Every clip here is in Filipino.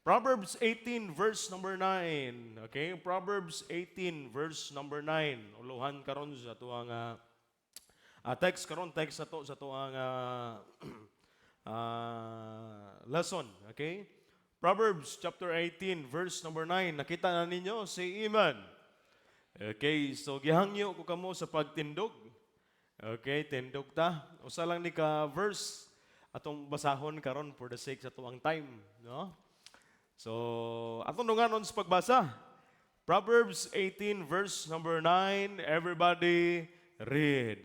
Proverbs 18 verse number 9. Okay? Proverbs 18 verse number 9. Uluhan karon sa tuang text karon text sa tuang lesson. Okay? Proverbs chapter 18 verse number 9. Nakita na ninyo si Iman. Okay, so gihangyo ko kamo sa pagtindog. Okay, tindog ta. Usa lang ni ka verse atong basahon karon for the sake sa tuang time, no? So, atong dunganon sa pagbasa. Proverbs 18 verse number 9. Everybody read.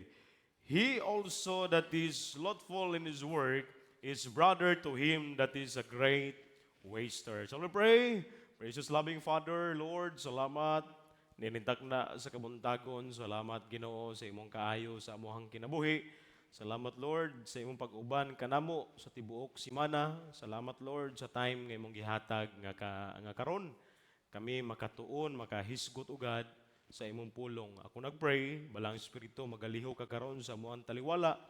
He also that is slothful in his work is brother to him that is a great waster. So we pray. Precious loving Father, Lord, salamat. Ninintak na sa kabuntagon. Salamat, Ginoo, sa imong kaayo sa amuhang kinabuhi. Salamat, Lord, sa imong pag-uban kanamo sa tibuok simana. Salamat, Lord, sa time nga imong gihatag nga karon. Kami makatuon, makahisgot ugad sa imong pulong. Ako nagpray, balang Espiritu magaliho ka karon sa amuhang taliwala.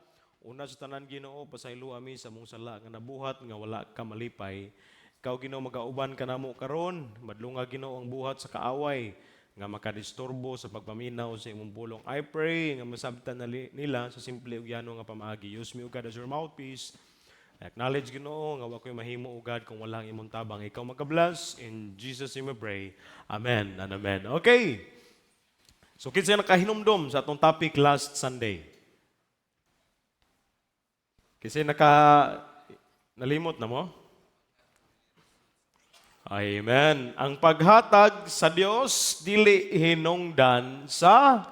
Una sa tanan, Ginoo, pasaylo ami sa mong sala nga nabuhat nga wala ka malipay. Ikaw, Ginoo, magauban kanamo karon. Madlunga, Ginoo, ang buhat sa kaaway nga makadisturbo sa pagpaminaw sa imong pulong. I pray nga masabtan nila sa simple ug yano nga pamaagi. Use me, O God, as your mouthpiece. I acknowledge, Ginoo, nga wa ko'y mahimo, O God, kung walang imong tabang. Ikaw magka-bless. In Jesus' name we pray. Amen and amen. Okay. So, kinsa nakahinumdom sa atong topic last Sunday? Kasi nalimot na mo? Amen. Ang paghatag sa Dios dili hinungdan sa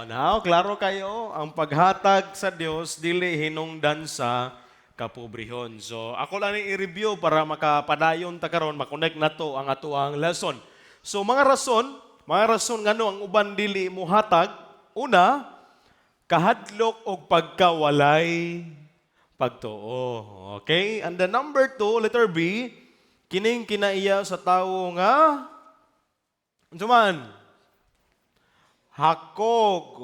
now klaro kayo, ang paghatag sa Dios dili hinungdan sa kapobrehon. So ako lang i-review para makapadayon ta karon, makonect nato ang atuang lesson. So mga rason ngano ang uban dili mohatag. Una, kahadlok og pagkawalay pagtuo. Okay? And the number 2, letter B, kining kinaiya sa tawo nga unsaman? Hakog.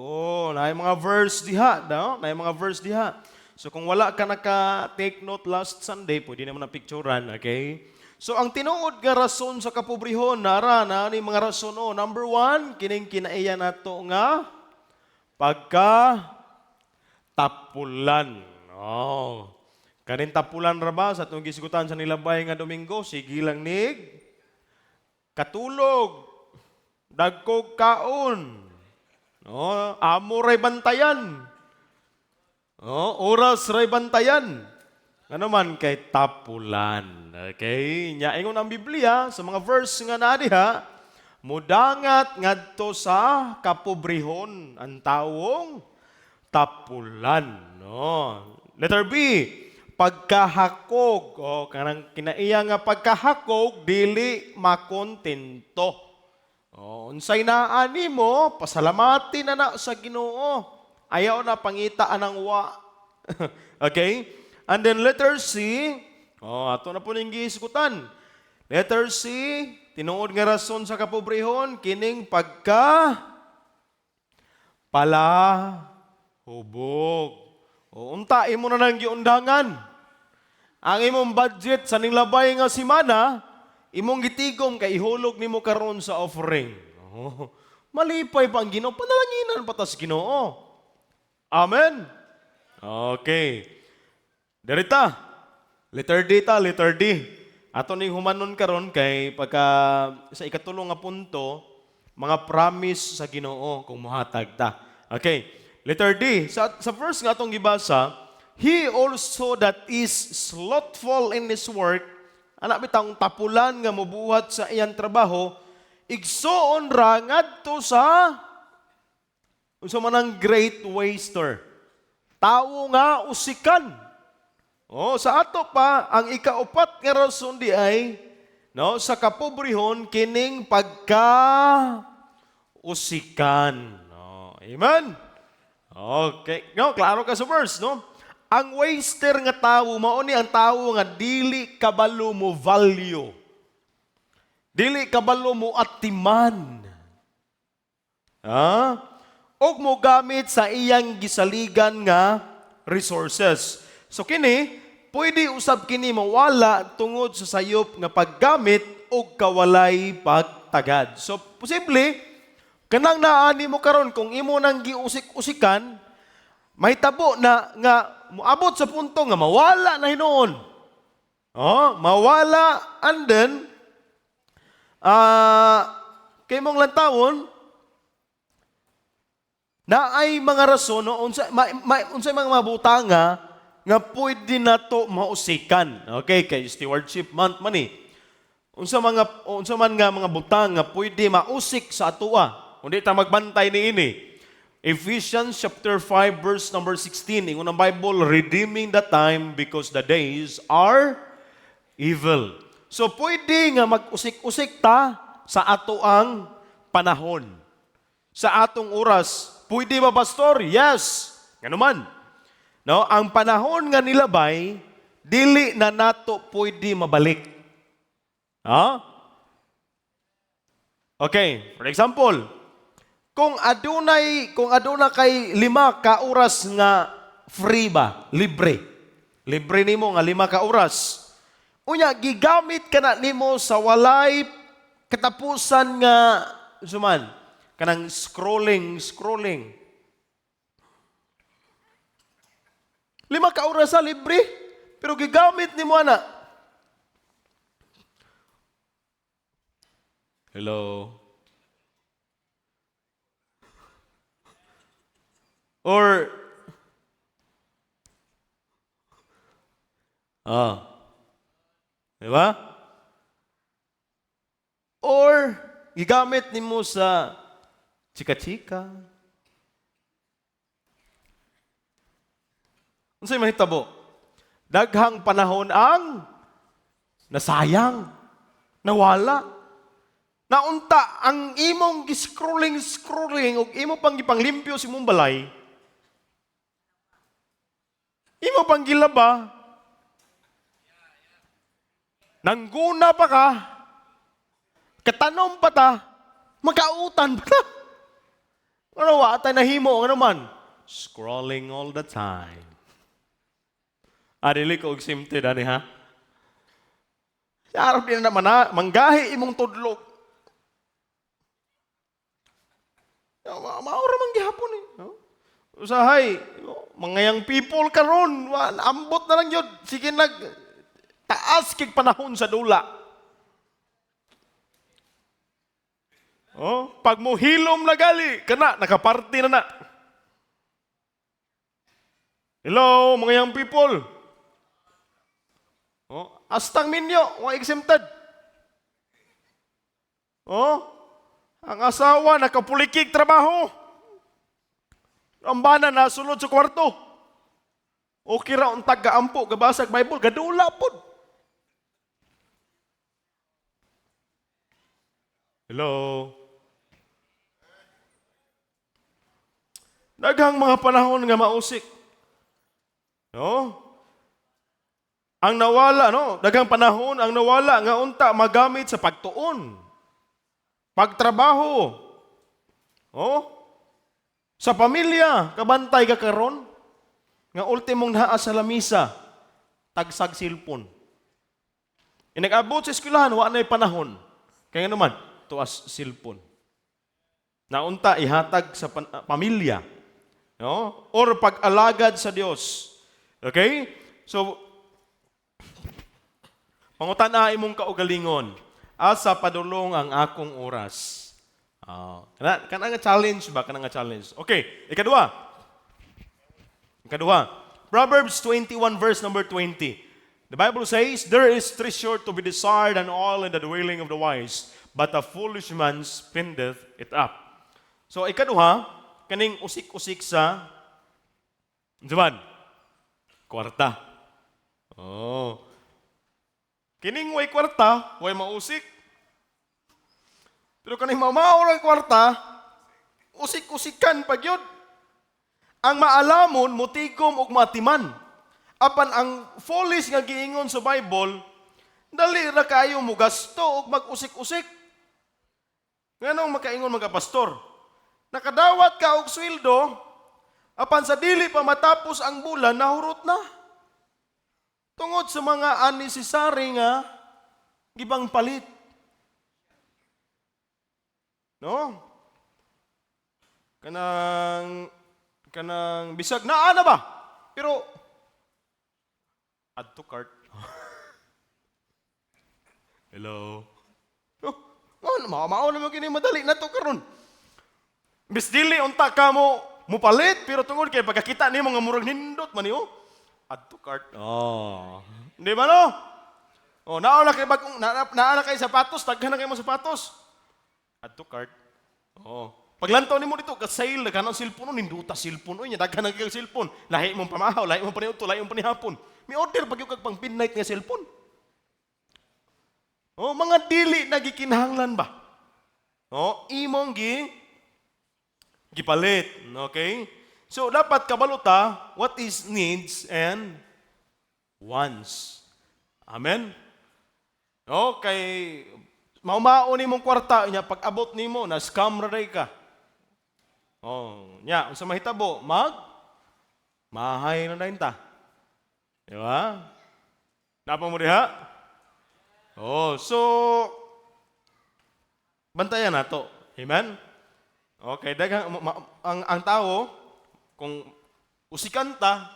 Na mga verse diha, no? Na mga verse diha. So kung wala ka naka-take note last Sunday, pwede naman na picturean, okay? So ang tinuod nga rason sa kapobrehon, nara na ni mga rason. Number 1, kining kinaiya nato nga pagka-tapulan. Kanin tapulan ra ba sa itong gisigutan sa nilabay nga Domingo? Sige lang nig. Katulog. Dagkog kaon. Amo ray bantayan. Oras ray bantayan. Ano man kay tapulan. Okay? Nya ingon ang Biblia sa mga verse nga naa diha, mudangat ngadto sa kapobrehon ang tawong tapulan. Letter B, pagkahakog. Kanang kinaiya nga pagkahakog, dili makontento. Unsay naa nimo, pasalamati na sa Ginoo. Ayaw na pangitaan ang wa. Okay? And then letter C, ato na po ning giisgutan. Letter C, tinuod nga rason sa kapobrehon, kining palahubog. Unta imo na nang giundangan. Ang imong budget sa nilabay nga simana, imong gitigom kay ihulog nimo karon sa offering. Malipay pa ang Ginoo, panalanginan patas Ginoo. Amen. Okay. Derita. Letter D. Ato ning humanon karon kay pagka sa ikatulong nga punto, mga promise sa Ginoo kung mohatag ta. Okay. Letter D, sa verse nga atong gibasa, he also that is slothful in his work, anak bitang tapulan nga mobuhat sa iyang trabaho, igsoon ra ngadto sa unsa man ang great waster. Tawo nga usikan. Sa ato pa ang ikaupat nga rason di ay sa kapobrehon kining pagka usikan. Amen. Okay. Klaro ka sa verse, no? Ang waster nga tawo, mao ni ang tawo nga dili kabalo mo value. Dili kabalo mo atiman. Og mo gamit sa iyang gisaligan nga resources. So kini, pwede usab kini mawala tungod sa sayop nga paggamit o kawalay pagtagad. So, posible, kanang naani mo karon kung imo nang giusik-usikan, mahitabo na nga moabot sa punto nga mawala na hinuon. Oh, mawala and then kay mong lantawon na ay mga rason no unsay mga mabutanga nga pwede nato mausikan. Okay, kay stewardship month man ni. Unsa man nga mga butang nga pwede mausik sa atoa. Kundi ta magbantay niini. Ephesians chapter 5 verse number 16 ingon ang Bible, redeeming the time because the days are evil. So pwede nga mag-usik-usik ta sa atoang panahon. Sa atong oras, pwede ba pastor? Yes. Ngano man. No, ang panahon nga nilabay dili na nato pwede mabalik. Ha? Okay, for example, kung aduna kay 5 ka oras nga free ba, libre. Libre nimo nga 5 ka oras. Unya gigamit kana nimo sa walay katapusan nga suman kanang scrolling. 5 ka oras sa libre, pero gigamit nimo ana. Hello. Or di ba? Or gigamit nimo sa chika-chika. Unsay mahitabo? Daghang panahon ang nasayang, nawala. Naunta ang imong scrolling ug imo pang gipanglimpyo si imong balay. Imo pang gilaba. Nangguna pa ka. Katanom pa ta. Magkautan pa ta. Ano wa tay nahimo ano man? Scrolling all the time. Adili ko og simte dani ha. Sa arap din naman na manggahi imong tudlok. Maura man gihapon eh. Usahay, mga yang people karon, ambot na lang yun. Sige taas kig panahon sa dula. Pag mo hilom na gali, kana, nakaparty na. Hello, mga young people. Astang minyo, wa exempted. Ang asawa, nakapulikig trabaho. Ang bana, nasulod sa kwarto. Okay ra, ang taga-ampo, gabasag Bible, gadula po. Hello? Daghang mga panahon nga mausik. No? Ang nawala, no? Daghang panahon ang nawala nga unta magamit sa pagtuon. Pagtrabaho. Sa pamilya, kabantay ka karon nga ultimong naa sa lamisa, tagsag silpon. Nag-abot sa eskwelahan, wa na'y panahon. Kaya naman, tuas silpon. Naunta, ihatag sa pamilya. No? Or pag-alagad sa Diyos. Okay? So, pangutan imong kaugalingon, asa padulong ang akong oras. Kana nga challenge ba? Kana nga challenge. Okay, ikadua. Proverbs 21 verse number 20. The Bible says, there is treasure to be desired and all in the dwelling of the wise, but a foolish man spendeth it up. So ikaduha, kaning usik-usik sa Japan. Kwarta. Kining way kwarta, way mausik. Pero kaning mamaw ng kwarta, usik-usikan pag yun. Ang maalamon, mutigom ug matiman. Apan ang foolish nga giingon sa Bible, dali ra kayo mo gasto ug mag-usik-usik. Nganong makaingon mga pastor? Nakadawat ka og sweldo, apan sa dili pa matapos ang bulan, nahurot na. Tungod sa mga unnecessary nga gibang palit. No? Kanang bisag naa na ba? Pero add to cart. Hello. Mao naman kini madali na to karon. Bis dili unta ka mo palit pero tungod kay pagkakita nimo nga murag nindot man niyo. Add to cart. Oh. Di ba no? Oh, naala kay bagong naala kay sapatos, daghan na kay mo sapatos. Add to cart. Oh. Paglantaw nimo dito ka sale daghan ang cellphone ninduta cellphone oy nya daghan ang cellphone. Lahi mong pamahaw, lahi mong paniudto, lahi mong panihapon. Mi order pag yung kag pang midnight nga cellphone. Oh, mga dili nagikinahanglan ba? Oh, imong gipalit, okay? So dapat kabaluta what is needs and wants. Amen. Okay, maumaon nimong kwarta nya pag abot nimo na scam ra day ka. Oh, nya unsa mahitabo? Mahay na dayon ta. Di ba? Napa mo diha? Oh, so bantayan nato. Amen? Okay, ang tao, kung usikan ta,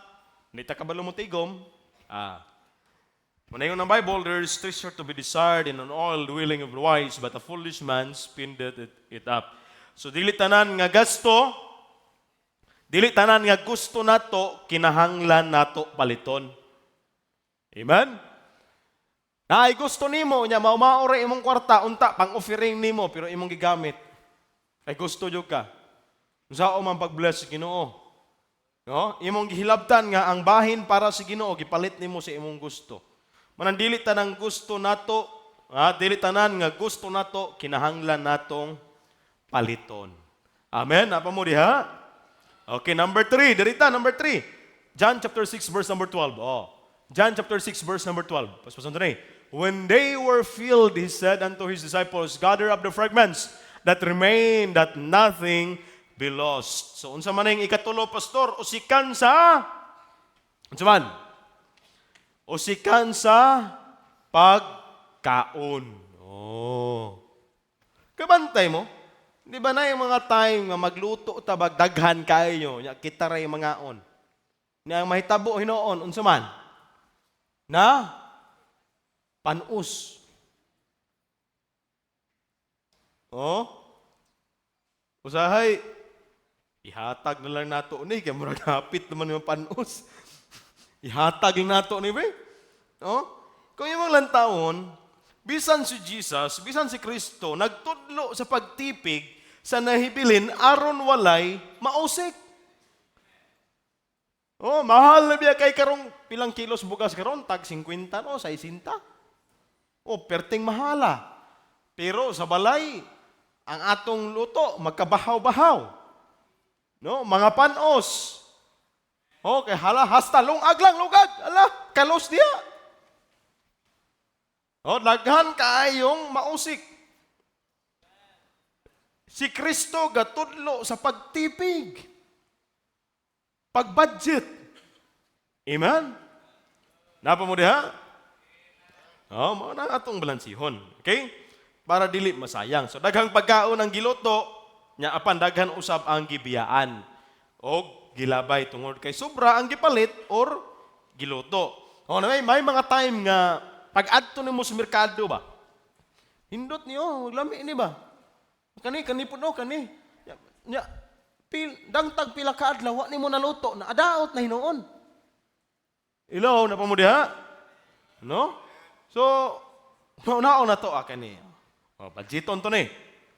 hindi ta kabalo mo tigom, manayon ng Bible, there is treasure to be desired in an oil dwelling of the wise, but a foolish man spendeth it up. So, dili tanan nga gusto nato, kinahanglan nato paliton. Amen? Ay gusto nimo nya maumaore imong kwarta unta pang offering nimo pero imong gigamit. Ay gusto jud ka. Unsao man pag-bless sa Ginoo. No? Imong gihilabtan nga ang bahin para sa Ginoo gipalit nimo sa imong gusto. Manan dili tanang gusto nato, dili tanan nga gusto nato kinahanglan natong paliton. Amen. Apa mo diha? Okay, number 3. Dirita number 3. John chapter 6 verse number 12. Oh. John chapter 6 verse number 12. Paspason to na. When they were filled, he said unto his disciples, gather up the fragments that remain, that nothing be lost. So, unsa man ang ikatulo, pastor, usikan sa pagkaon. Oh. Kabantay mo? Di ba na yung mga time nga magluto tabag daghan kayo nya kita ray mga on. Nga mahitabo hinoon unsa man? Na panus. Oh? Usahay, ihatag na lang nato ni, kaya murag hapit naman yung panus. Ihatag lang nato ni, be. Oh? Kung yung mga lantawon, bisan si Jesus, bisan si Kristo, nagtudlo sa pagtipig sa nahibilin, aron walay mausik. Oh, mahal na biya kay karong pilang kilos bugas karon, tag 50 no, 60. O, perting mahala. Pero sa balay, ang atong luto, magkabahaw-bahaw. No? Mga panos. Okay, hala, hasta lungag lang, lugag. Ala, kalos diya. O, daghan kaayong mausik. Si Kristo gatudlo sa pagtipig. Pagbudget. Amen? Napa mo diha? Oh, mao na atong balansihon. Okay? Para dili masayang. So daghang pagkaon ang giluto, nya apan daghan usab ang gibiyaan o gilabay tungod kay sobra ang gipalit or giluto. Oh, may mga time nga pag adto nimo sa merkado ba? Hindot niyo, lami ni ba? Kani puno kani. Nya dangtag pila ka adlaw wa nimo naluto na adaot na hinuon. Ilaw na pa mo diha? No? So, nauna to kani. O, budgeton to ni.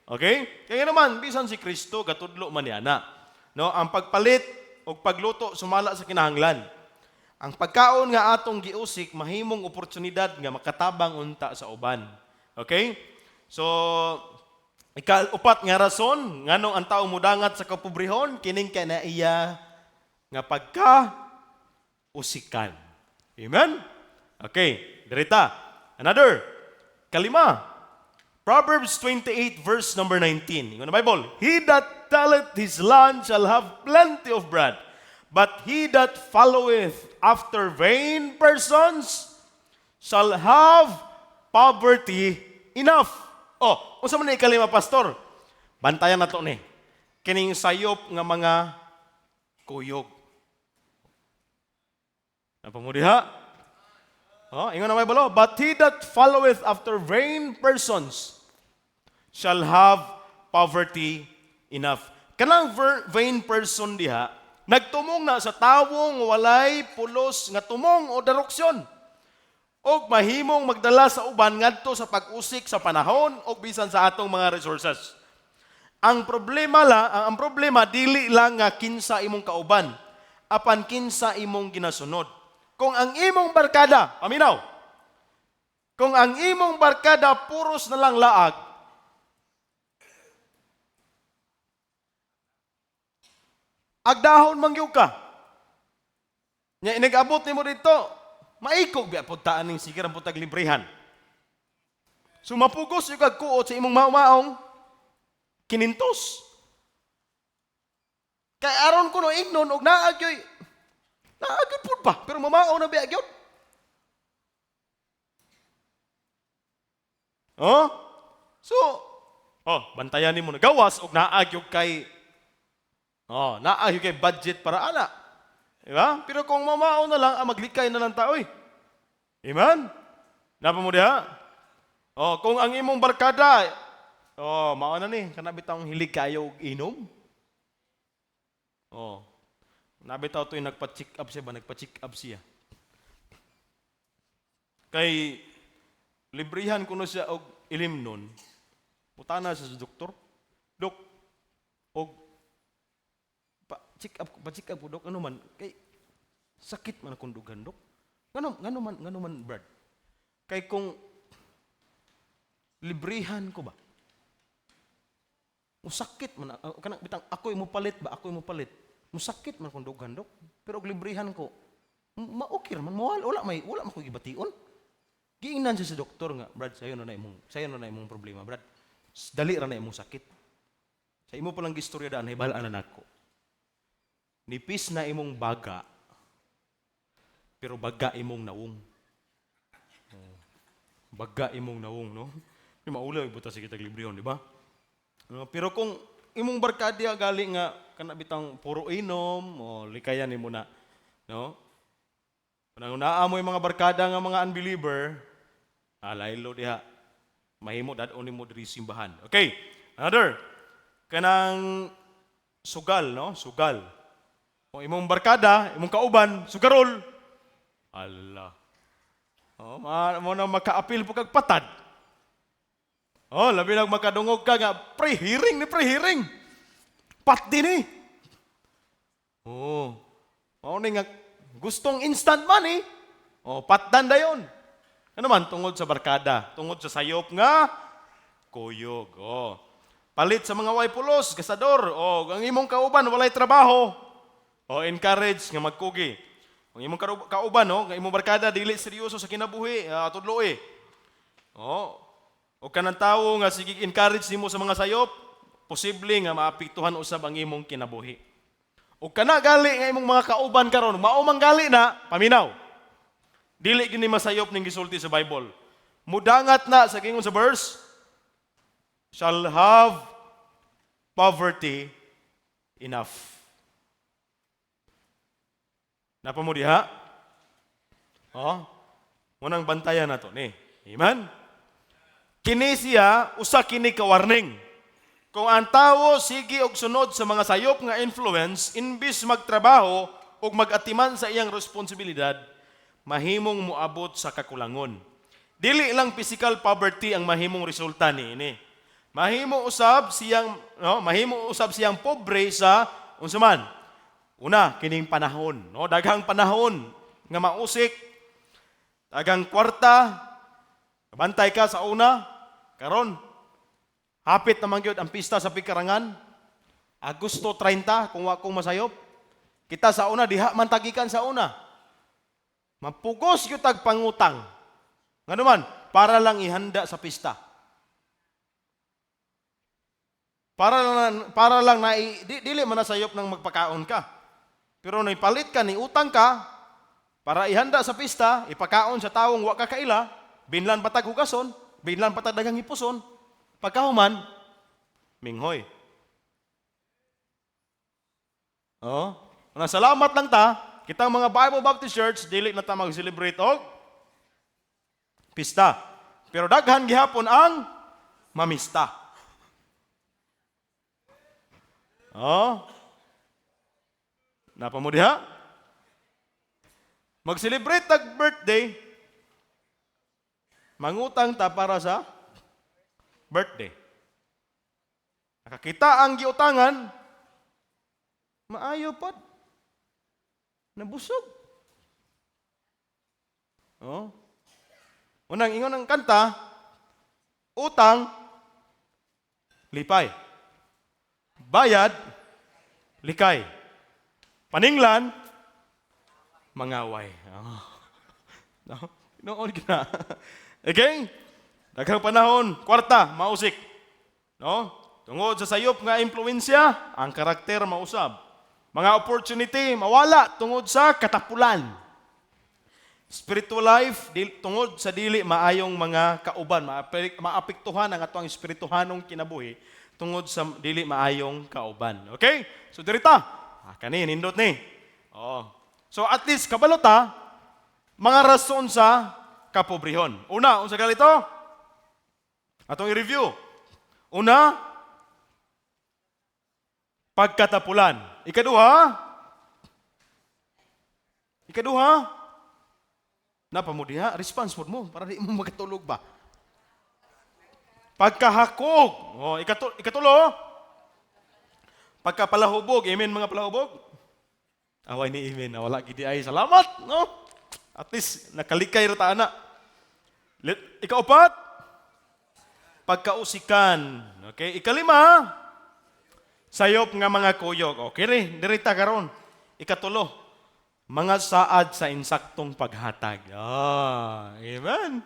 Okay? Kaya naman, bisan si Kristo, katudlo man yana. No? Ang pagpalit o pagluto, sumala sa kinahanglan. Ang pagkaon nga atong giusik, mahimong oportunidad nga makatabang unta sa uban. Okay? So, ika-upat nga rason, nganong ang tao mudangat sa kapobrehon, kining ka na iya nga pagka-usikan. Amen? Okay. Dirita. Another. Kalima. Proverbs 28 verse number 19. Ingon na Bible. He that telleth his land shall have plenty of bread, But he that followeth after vain persons shall have poverty enough. Oh, unsa man ni ikalima, pastor? Bantayan na to ni. Kining sayop nga mga kuyog. Napamudiha? Oh, ingon na may balo. But he that followeth after vain persons shall have poverty enough. Kanang vain person diha, nagtumong na sa tawong walay pulos nga tumong o daroksyon. O mahimong magdala sa uban ngadto sa pag-usik sa panahon o bisan sa atong mga resources. Ang problema dili lang nga kinsa imong kauban, apan kinsa imong ginasunod. Kung ang imong barkada, paminaw. Kung ang imong barkada puros na lang laag, agdahon mangyog ka. Nya inigabot nimo dito, maikog biya pud ning sige ra pud tag librehan. Sumapugos yung kagkuot sa imong maong kinintos. Kay aron ko no ignon og naagyoy pud pa, pero mamao na biya gyud. Oh? So, bantayan nimo na gawas og naagyog kay naagyog kay budget para ana. Diba? Pero kung mamao na lang, maglikay na lang taoy. Amen? Napa mo diha? Kung ang imong barkada, mao na ni, kanabitang hilig kayo og inom. Nabitaw to yung nagpa-check up siya. Kay librihan ko na siya og ilim nun. Putana siya sa doktor. Dok, og pa-check up ko, dok, ano man, kay sakit man akong dugan, dok. Ngano man, Brad. Kay kung librihan ko ba? Musakit man, kanang bitang ako imo palit. Musakit man akong dugan, dok. Pero og librihan ko, maokir man, wala man ko gibation. Giingnan siya sa doktor nga, Brad, sayo na imong problema, Brad. Dali ra na imong sakit. Sa imo palang gistorya daan, hibalaan na nako. Nipis na imong baga, pero baga imong nawong. Baga imong nawong, no? Yung maulaw, ibuta sa kitag librehon, di ba? Pero kung imong barkadya gali nga, kanabitang puro inom, likayan nimo na, no? Kung naamoy mga barkada nga mga unbeliever, laylo diha, mahimo dadon nimo diri simbahan. Okay, another, kanang sugal, no? Sugal. Kung imong barkada, imong kauban, sugarol. Allah. Mo na maka-apil po kag patad. Labi lang makadungog ka nga, pre-hearing. Pat din eh. Ni nga, gustong instant money. Patdan da yun. Ano man, tungod sa barkada, tungod sa sayop nga, kuyog. Palit sa mga way pulos, gasador. Ang imong kauban, walay trabaho. Encourage nga magkugi. Ang imong kauban, nga imong barkada, dili seryoso sa kinabuhi, tudloy. O kanang tawo nga sige encourage nimo sa mga sayop, posible nga maapektuhan usab ang imong kinabuhi. O kana gali nga imong mga kauban karon, mao man gali na, paminaw. Dili gini masayop ning gisulti sa Bible. Mudangat na sa gingon sa verse, shall have poverty enough. Napa mo diha? Munang bantayan nato ni. Amen. Kini siya, usa kini ka warning. Kung ang tawo sige og sunod sa mga sayop nga influence, imbis magtrabaho og mag-atiman sa iyang responsibilidad, mahimong moabot sa kakulangon. Dili lang physical poverty ang mahimong resulta niini. Mahimo usab siyang pobre sa unsa man. Una, kining panahon, daghang panahon nga mausik, daghang kwarta, bantay ka sa una, karon hapit naman gyud ang pista sa Pikarangan. Agosto 30 kung wa ko masayop. Kita sa una diha man tagikan sa una. Mapugos gyud tag pangutang. Ngano man para lang ihanda sa pista. Para lang dili man nasayop nang magpakaon ka. Pero naipalit ka, ni utang ka, para ihanda sa pista, ipakaon sa taong wa ka kaila, binlan patag hugason, binlan patag daghang hipuson, pagkahuman, minghoy. Oh, salamat lang ta, kitang mga Bible Baptist Church, dili na ta mag-celebrate og pista. Pero daghan gihapon ang mamista. Oh, napa mo diha? Mag-celebrate tag birthday, mangutang ta para sa birthday. Nakakita ang giutangan, maayo pod. Nabusog. Oh. Unang ingon ng kanta, utang, lipay. Bayad, likay. Paninglan, mangaway. Oh. No? Noon na. Okay? Daghang panahon, kwarta, mausik. No? Tungod sa sayop nga impluensya, ang karakter mausab. Mga opportunity, mawala tungod sa katapulan. Spiritual life, tungod sa dili maayong mga kauban, maapektuhan ang atong espirituhanong kinabuhi tungod sa dili maayong kauban. Okay? So dirita, kani nindot ni. Oh. So at least kabalota, mga rason sa kapobrehon. Una, unsa galito? Atong i-review. Una, pagkatapulan. Ikaduha, napamudiha, response mo para di mo makatulog ba? Pagkahakog. Oh, ikatulo, pagkapalahubog. Amen mga palahubog? Away ni amen. Wala gidi ay salamat, no? At least nakalikay ra ta ana. Ikaapat, pagkausikan. Okay, ikalima, sayop nga mga kuyog. Okay rin, dirita karon. Ikatulo, mga saad sa insaktong paghatag. Amen.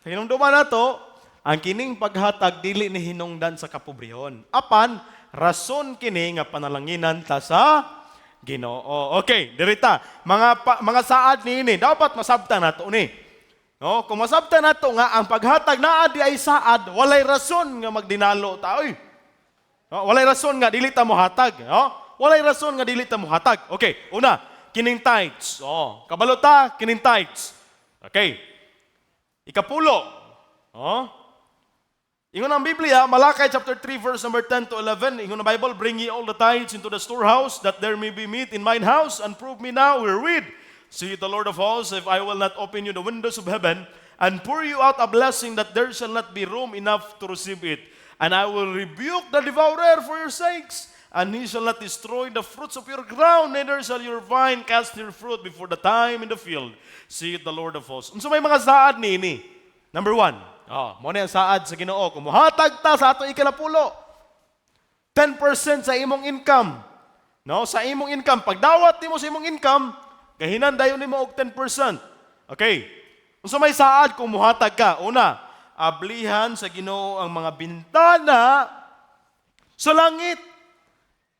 Sa hinumduman nato, ang kining paghatag dili ni hinungdan sa kapobrehon. Apan, rason kini nga panalanginan ta sa Ginoo. Okay, dirita. Mga saad niini, dapat masabtan nato ni. No, kung masabtan nato nga ang paghatag naa di ay saad, walay rason nga magdinalo ta. No, walay rason nga dili ta mo hatag, no? Walay rason nga dili ta mo hatag. Okay, una, kining tithes. Oh, kabalota kining tithes. Okay. Ikapulo. Oh. Ingon ang Biblia, Malakay chapter 3 verse number 10 to 11. Ingon ang Bible, bring ye all the tithes into the storehouse, that there may be meat in mine house, and prove me now wherewith. See the Lord of hosts, if I will not open you the windows of heaven, and pour you out a blessing, that there shall not be room enough to receive it. And I will rebuke the devourer for your sakes, and he shall not destroy the fruits of your ground, neither shall your vine cast her fruit before the time in the field. See the Lord of hosts. So may mga saad ni. Number 1. Mo na yung saad sa Ginoo. Kumuhatag ta sa ato ikalapulo. 10% sa imong income. No, sa imong income. Pagdawat nimo sa imong income, kahinan dayon nimo og 10%. Okay. So may saad kung muhatag ka. Una, ablihan sa Ginoo ang mga bintana sa langit.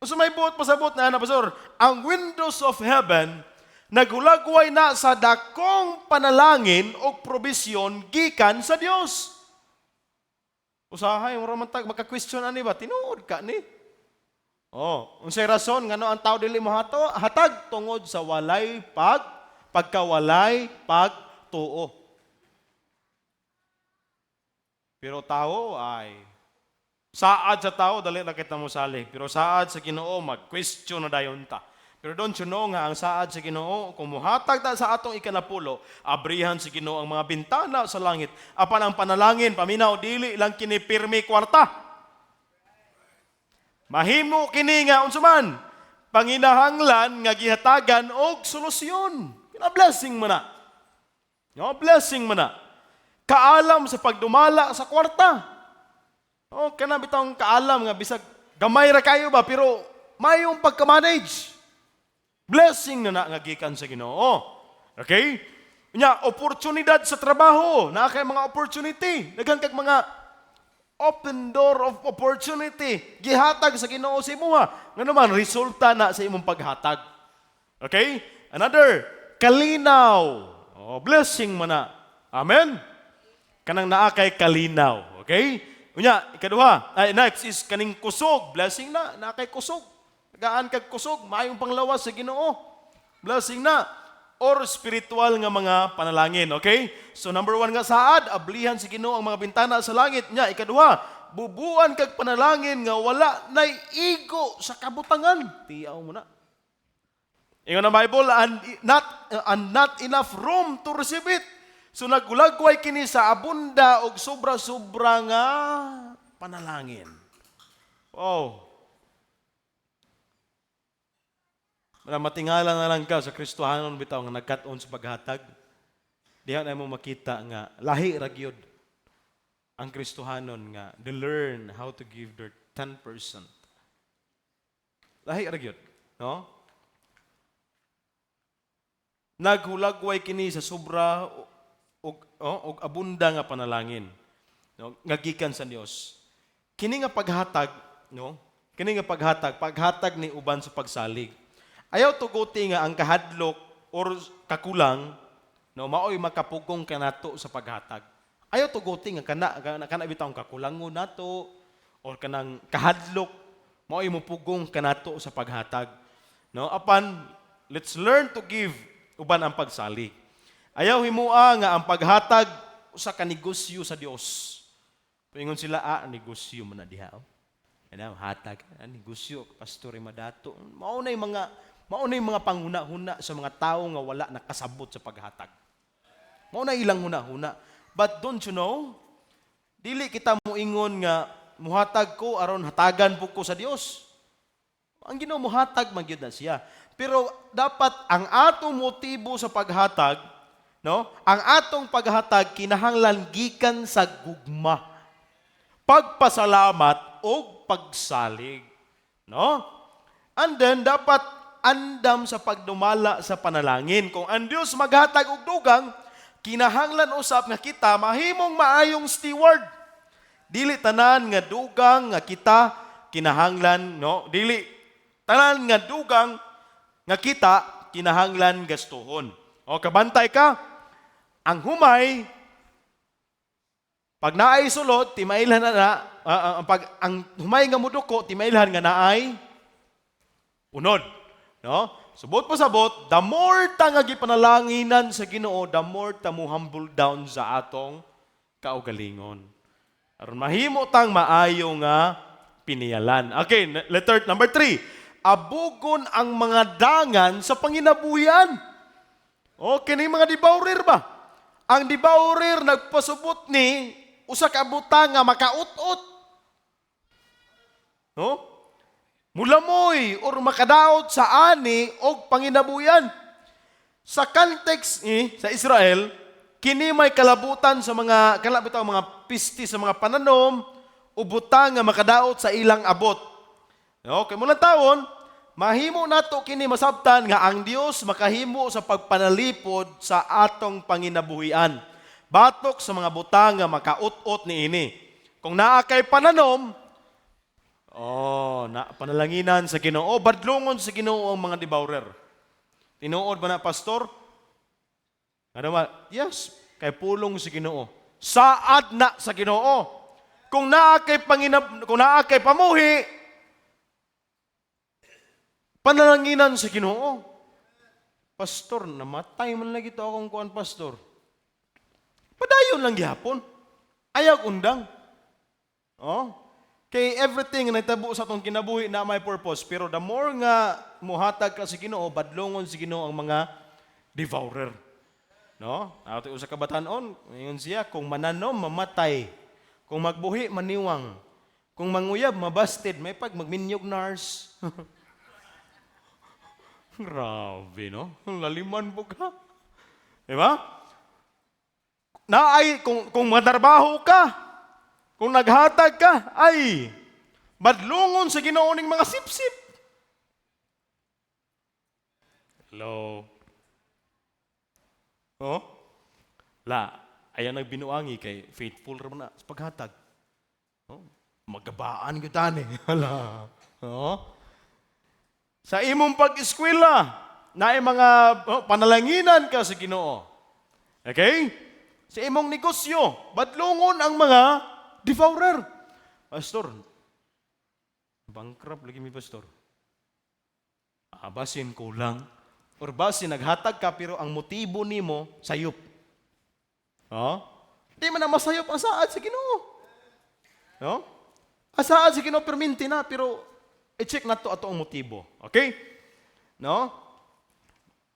So may buot pasabot na pastor, ang windows of heaven nagulagway na sa dakong panalangin o probisyon gikan sa Dios. Usahay mo man tag maka-question ani ba tinuod ka ni? Unsay rason ngano ang tao dili hatag tungod sa pagkawalay pagtuo. Pero tao ay saad sa tao dali na kita mo salig, pero saad sa Ginoo mag-question na dayon ta. Pero don't you know nga ang saad sa Ginoo, kung muhatag ta sa atong ikanapulo, abrihan sa Ginoo ang mga bintana sa langit. Apan ang panalangin, paminaw, dili lang kini pirmi kwarta. Mahimo kini nga, unsuman, panginahanglan nga gihatagan og solusyon. Blessing mo na. No, blessing mo na. Kaalam sa pagdumala sa kwarta. Kana bitong kaalam nga, bisag gamay ra kayo ba, pero mayong pagka-manage. Blessing na gikan sa Ginoo. Okay? Nya oportunidad sa trabaho, naa kay mga opportunity, daghang kag mga open door of opportunity gihatag sa Ginoo sa imuha. Ngano man resulta na sa imong paghatag. Okay? Another, kalinaw. Oh, blessing man na. Amen? Kanang naa kay kalinaw. Okay? Unya, ikaduha. Next is kaning kusog. Blessing na. Naa kay kusog. Gaan kag kusog. Maayong panglawas sa Ginoo. Blessing na. Or spiritual nga mga panalangin. Okay? So number 1 nga saad, ablihan sa Ginoo ang mga bintana sa langit. Nya, ikaduha, bubuan kag panalangin nga wala nay igo sa kabutangan. Tiyaw mo na. Ingon ang Bible, and not enough room to receive it. So nagulagway kini sa abunda og sobra-sobra nga panalangin. Oh. Matingala na lang ka sa Kristohanon bitaw nga nagkat-on sa paghatag. Diha na mo makita nga lahi ra gyud ang Kristohanon nga they learn how to give their 10%. Lahi ra gyud, no? Naghulagway kini sa sobra og abunda nga panalangin, no? Nga gikan sa Dios. Kini nga paghatag, no? Kini nga paghatag ni uban sa pagsalig. Ayaw tuguti nga ang kahadlok or kakulang, no, maoy makapugong kanato sa paghatag. Ayaw tuguti nga kana bitaw ang kakulangon nato or kanang kahadlok maoy mo pugong kanato sa paghatag. No, apan let's learn to give uban ang pagsalig. Ayaw himua nga ang paghatag usa ka negosyo sa Dios. Paingon sila, negosyo man na diha. Ano, hatag, negosyo, pastor madato. Maunay mga panghuna-huna sa mga tao nga wala nakasabot sa paghatag. Maunay ilang huna-huna. But don't you know, dili kita moingon nga muhatag ko aron hatagan po ko sa Dios. Ang Ginoo muhatag man gyud na siya. Pero dapat ang atong motibo sa paghatag, no? Ang atong paghatag kinahanglan gikan sa gugma, pagpasalamat o pagsalig, no? And then dapat andam sa pagdumala sa panalangin. Kung ang Dios maghatag og dugang, kinahanglan usab nga kita mahimong maayong steward. Dili tanan nga dugang nga kita kinahanglan, no? Dili tanan nga dugang nga kita kinahanglan gastuhon. O kabantay ka, ang humay pag naay sulod timailhan na pag ang humay nga muduko timailhan nga naay unod, no? Subot pa sabot, the more ta nga gipanalanginan sa Ginoo, the more ta mo humble down sa atong kaugalingon. Aron mahimo tang maayo nga piniyalan. Okay, letter number 3. Abugon ang mga dangan sa panginabuhian. Okay, ni mga dibawrir ba? Ang dibawrir nagpasubot ni usa ka butang nga makaut-ut. No? Mulamoy or makadaot sa ani og panginabuhian. Sa context sa Israel, kini may kalabutan sa mga pisti sa mga pananom o butang nga makadaot sa ilang abot. Okay, mula taon, mahimo nato kini masabtan nga ang Dios makahimo sa pagpanalipod sa atong panginabuhian. Batok sa mga butang nga makaut-ut niini. Kung naa kay pananom, panalanginan sa Ginoo, badlongon sa Ginoo ang mga dibawrer. Tinuod ba na, pastor? Ano ba? Yes, kay pulong sa Ginoo. Saad na sa Ginoo. Kung naa kay pamuhi, panalanginan sa Ginoo. Pastor, namatay man lagi ito akong kuan, pastor. Padayon lang gihapon. Ayaw undang. Kay everything na itabo sa atong kinabuhi na may purpose. Pero the more nga muhatag ka sa Ginoo, badlongon sa Ginoo ang mga devourer. No? Ato usa ka batan-on, ngayon siya, kung mananom, mamatay. Kung magbuhi, maniwang. Kung manguyab, mabasted. May pag magminyog nars. Grabe, no? Laliman po ka. Diba? Kung matarbaho ka, kung naghatag ka, ay, badlungon sa Ginoo ning mga sipsip. Hello? Ayaw nagbinuangi kay faithful raman na sa paghatag. Magabaan kita ni. Hala. Sa imong pag-eskwela, naay mga panalanginan ka sa Ginoo. Okay? Sa imong negosyo, badlongon ang mga devourer. Pastor, bankrupt lagi mi pastor. Basin kulang. Or basin naghatag ka pero ang motibo nimo sayop. Di man na masayop ang saad sa Ginoo. No? Ang saad sa Ginoo perminti na pero i-check na to ato ang motibo. Okay? No?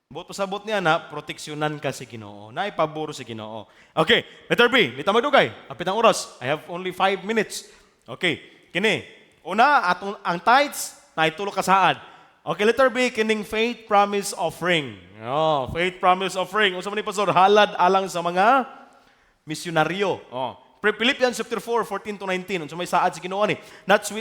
Buot pasabot niya na proteksyonan ka sa Ginoo. Na ipaboro sa Ginoo. Okay, letter B, nita magdugay. Apit ang oras. I have only 5 minutes. Okay, kini. Una, ang tithes na itulo ka saad. Okay, letter B, kining faith promise offering. Faith promise offering. Unsa man ni pastor, halad alang sa mga misyonaryo. Philippians chapter 4, 14 to 19. Unsa may saad sa Ginoo ni?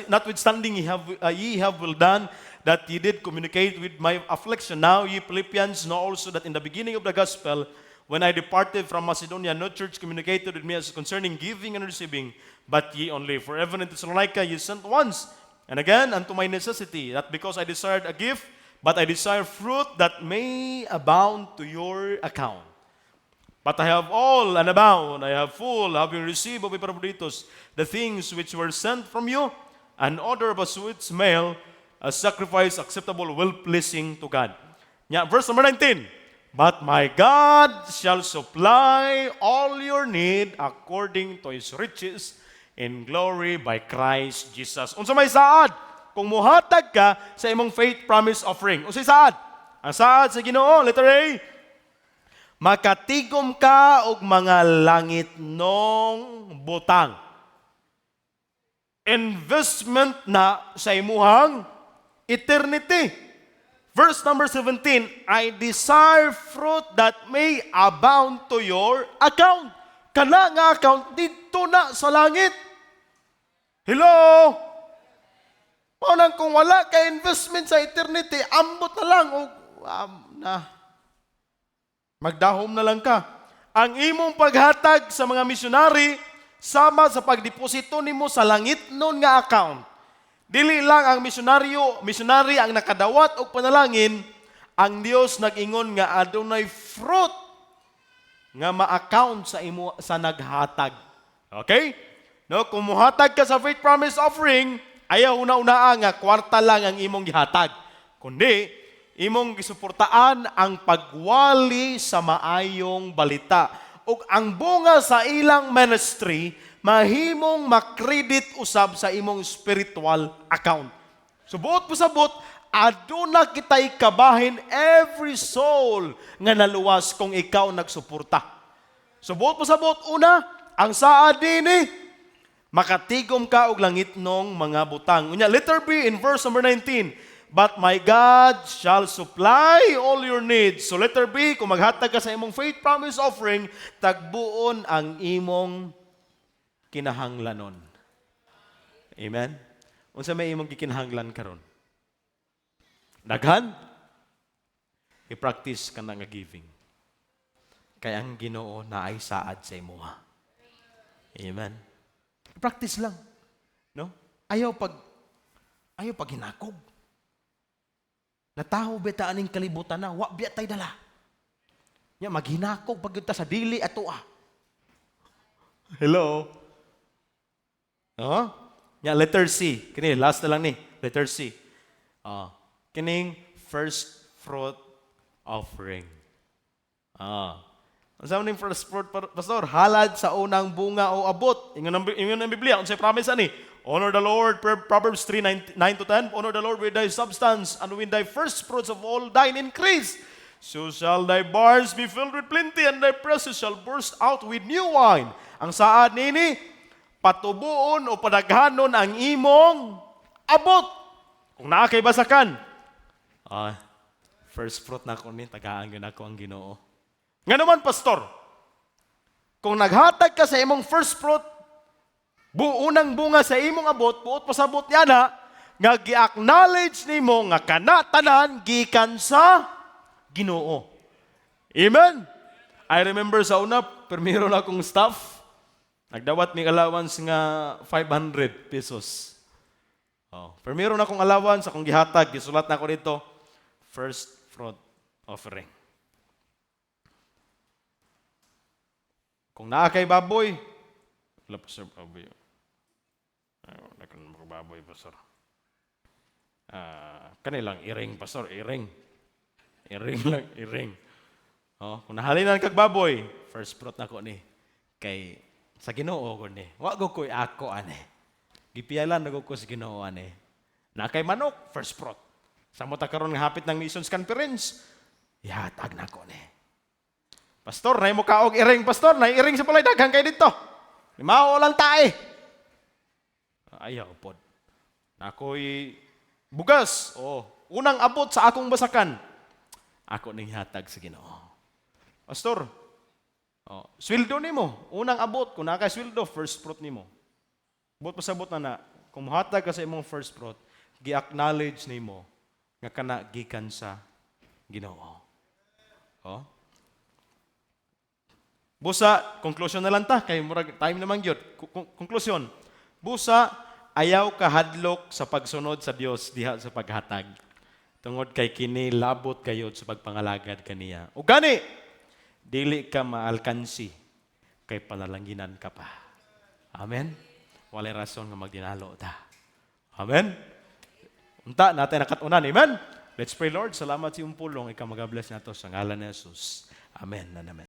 Notwithstanding ye have well done that ye did communicate with my affliction. Now ye Philippians know also that in the beginning of the gospel, when I departed from Macedonia, no church communicated with me as concerning giving and receiving, but ye only. For even in Thessalonica ye sent once, and again unto my necessity, not because I desired a gift, but I desire fruit that may abound to your account. But I have all and abound, I have full, having received of Epaphroditus the things which were sent from you, an odor of a sweet smell, a sacrifice acceptable, well-pleasing to God. Verse number 19. But my God shall supply all your need according to His riches in glory by Christ Jesus. Unsa may saad? Kung muhatag ka sa imong faith promise offering. Unsay saad? Ang saad sa Ginoo, letter A, makatigom ka og mga langit nong butang. Investment na sa imuhang eternity. Verse number 17, I desire fruit that may abound to your account. Kana nga account dito na sa langit. Hello? Unang kung wala ka investment sa eternity, ambot na lang o magdahom na lang ka. Ang imong paghatag sa mga misyonary sama sa pagdeposito nimo sa langit nun nga account. Dili lang ang misyonary ang nakadawat og panalangin, ang Dios nag-ingon nga adunay fruit nga ma-account sa imo sa naghatag. Okay? No, kung muhatag ka sa faith promise offering, ayaw una-una nga kwarta lang ang imong gihatag. Kundi imong gisuportaan ang pagwali sa maayong balita. Ug ang bunga sa ilang ministry mahimong makredit usab sa imong spiritual account. Subuot po sabot, aduna kitay kabahin every soul nga naluwas kung ikaw nagsuporta. Subuot po sabot, una, ang saad dinhi, makatigom ka og langit nong mga butang. Unya, letter B in verse number 19, but my God shall supply all your needs. So letter B, kung maghatag ka sa imong faith promise offering, tagbuon ang imong kinahanglanon. Amen? Unsa may imong gikinahanglan karon? Daghan? I-practice ka na nga giving. Kaya ang Ginoo na ay saad sa imuha. Amen? I-practice lang. No? Ayaw pag hinakog. Nataho beta aning kalibutan na, wa biya tay dala. Nya maghinakog pag ta sa dili ato Hello? Nya letter C. Kini last na lang ni, letter C. Kining first fruit offering. Ang sabi ng first fruit, pastor, halad sa unang bunga o abot. Ingon ang Biblia, unsay promise ani? Honor the Lord, Proverbs 3:9 to 10. Honor the Lord with thy substance and with thy first fruits of all thine increase. So shall thy barns be filled with plenty, and thy presses shall burst out with new wine. Ang saad nini, patubuon o padaghanon ang imong abot. Kung naa kay basakan, first fruit na ko ni, tagaan yun ako ang Ginoo. Nga naman, pastor, kung naghatag ka sa imong first fruit, unang bunga sa imong abot, buot pasabot niya na, nga gi-acknowledge nimo nga kanatanan gikan sa Ginoo. Amen? I remember sa una, permiro na akong staff, nagdawat may allowance nga 500 pesos. Permiro na akong allowance, akong gihatag, gisulat na ako dito, first fruit. offering. Kung naa kay baboy, wala pastor baboy. Wala ka naman baboy, pastor. Kanilang iring, pastor, iring. Iring lang, iring. Oh, kung nahalinan kag baboy, first fruit na ko ni. Kay, sa Ginoo ko ni. Wa ko ko'y ako, ane. Gipiyalan na ko sa Ginoo, ane. Na kay manok, first fruit. Sa mo ta karon nga hapit ng Missions Conference, ihatag na ko ni. Pastor, na mo kaog iring, pastor, na iring sa palay daghang kay dito. Limao lang tae. Ayaw pod. Na ako'y bugas. Oh, unang abot sa akong basakan. Ako ning hatag sa Ginoo. Pastor, sweldo nimo, unang abot kung naka sweldo, first fruit nimo. Bot pasabot na kung mohatag ka sa imong first fruit, gi-acknowledge nimo nga kana gikan sa Ginoo. Oh. Busa, conclusion na lang ta kay murag time naman gyud. Conclusion. Busa, ayaw ka hadlok sa pagsunod sa Dios diha sa paghatag. Tungod kay kini labot kayod sa pagpangalagad kaniya. O gani, dili ka maalkansi kay panalanginan ka pa. Amen? Walay rason nga magdinalo ta. Amen? Unta, natin nakatunan. Amen? Let's pray, Lord. Salamat sa iyong pulong. Ikaw mag-bless nato sa ngalan ni Jesus. Amen. Amen.